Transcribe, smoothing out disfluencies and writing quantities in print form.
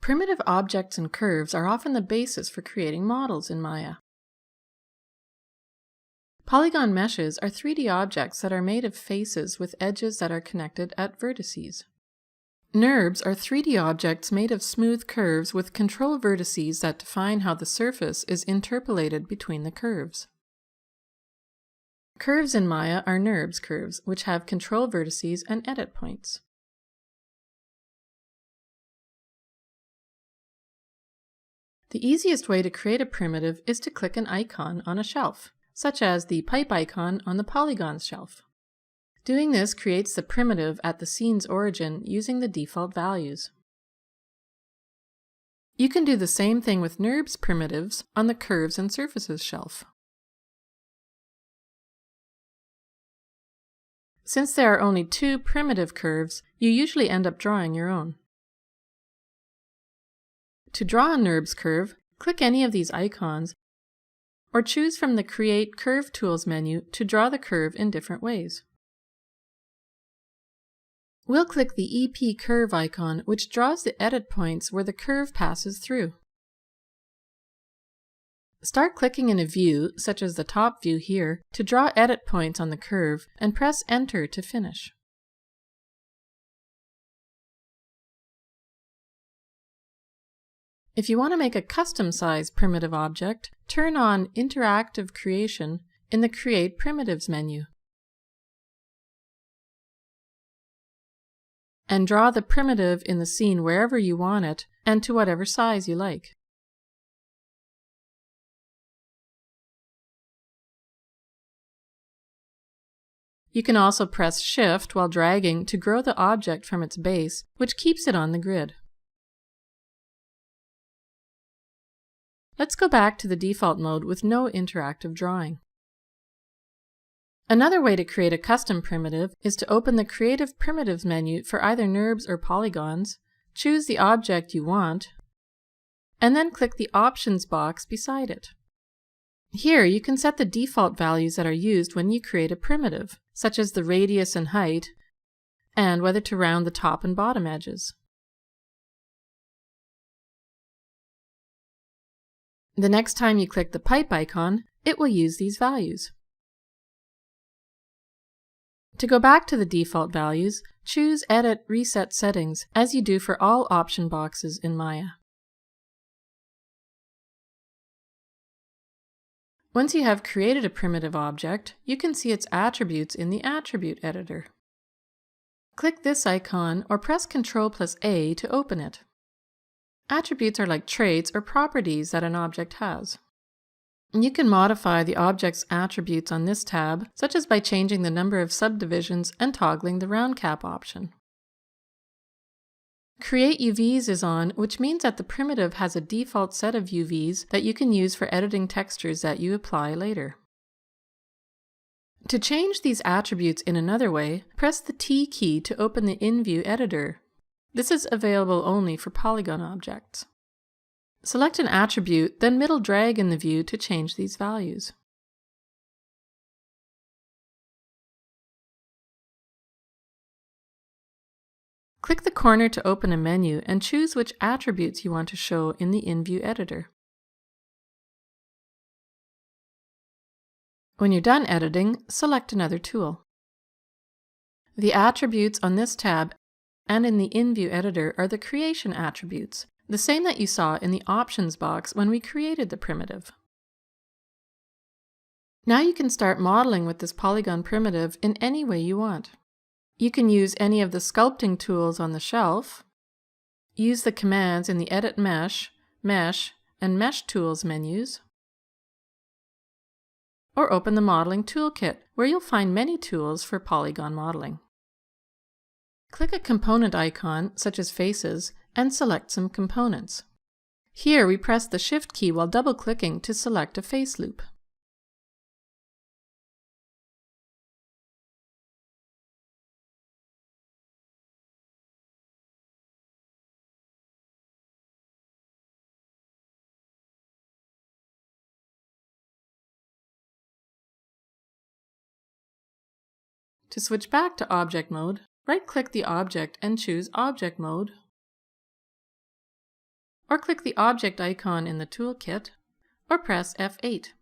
Primitive objects and curves are often the basis for creating models in Maya. Polygon meshes are 3D objects that are made of faces with edges that are connected at vertices. NURBs are 3D objects made of smooth curves with control vertices that define how the surface is interpolated between the curves. Curves in Maya are NURBs curves, which have control vertices and edit points. The easiest way to create a primitive is to click an icon on a shelf, such as the pipe icon on the polygons shelf. Doing this creates the primitive at the scene's origin using the default values. You can do the same thing with NURBs primitives on the curves and surfaces shelf. Since there are only 2 primitive curves, you usually end up drawing your own. To draw a NURBs curve, click any of these icons, or choose from the Create Curve Tools menu to draw the curve in different ways. We'll click the EP Curve icon, which draws the edit points where the curve passes through. Start clicking in a view, such as the top view here, to draw edit points on the curve, and press Enter to finish. If you want to make a custom-sized primitive object, turn on Interactive Creation in the Create Primitives menu, and draw the primitive in the scene wherever you want it and to whatever size you like. You can also press Shift while dragging to grow the object from its base, which keeps it on the grid. Let's go back to the default mode with no interactive drawing. Another way to create a custom primitive is to open the Creative Primitives menu for either NURBs or polygons, choose the object you want, and then click the Options box beside it. Here you can set the default values that are used when you create a primitive, such as the radius and height, and whether to round the top and bottom edges. The next time you click the pipe icon, it will use these values. To go back to the default values, choose Edit Reset Settings, as you do for all option boxes in Maya. Once you have created a primitive object, you can see its attributes in the Attribute Editor. Click this icon or press Ctrl+A to open it. Attributes are like traits or properties that an object has. You can modify the object's attributes on this tab, such as by changing the number of subdivisions and toggling the round cap option. Create UVs is on, which means that the primitive has a default set of UVs that you can use for editing textures that you apply later. To change these attributes in another way, press the T key to open the InView editor. This is available only for polygon objects. Select an attribute, then middle drag in the view to change these values. Click the corner to open a menu and choose which attributes you want to show in the InView editor. When you're done editing, select another tool. The attributes on this tab and in the InView editor are the creation attributes, the same that you saw in the options box when we created the primitive. Now you can start modeling with this polygon primitive in any way you want. You can use any of the sculpting tools on the shelf, use the commands in the Edit Mesh, Mesh, and Mesh Tools menus, or open the Modeling Toolkit, where you'll find many tools for polygon modeling. Click a component icon, such as faces, and select some components. Here we press the Shift key while double-clicking to select a face loop. To switch back to Object Mode, right-click the object and choose Object Mode, or click the object icon in the toolkit, or press F8.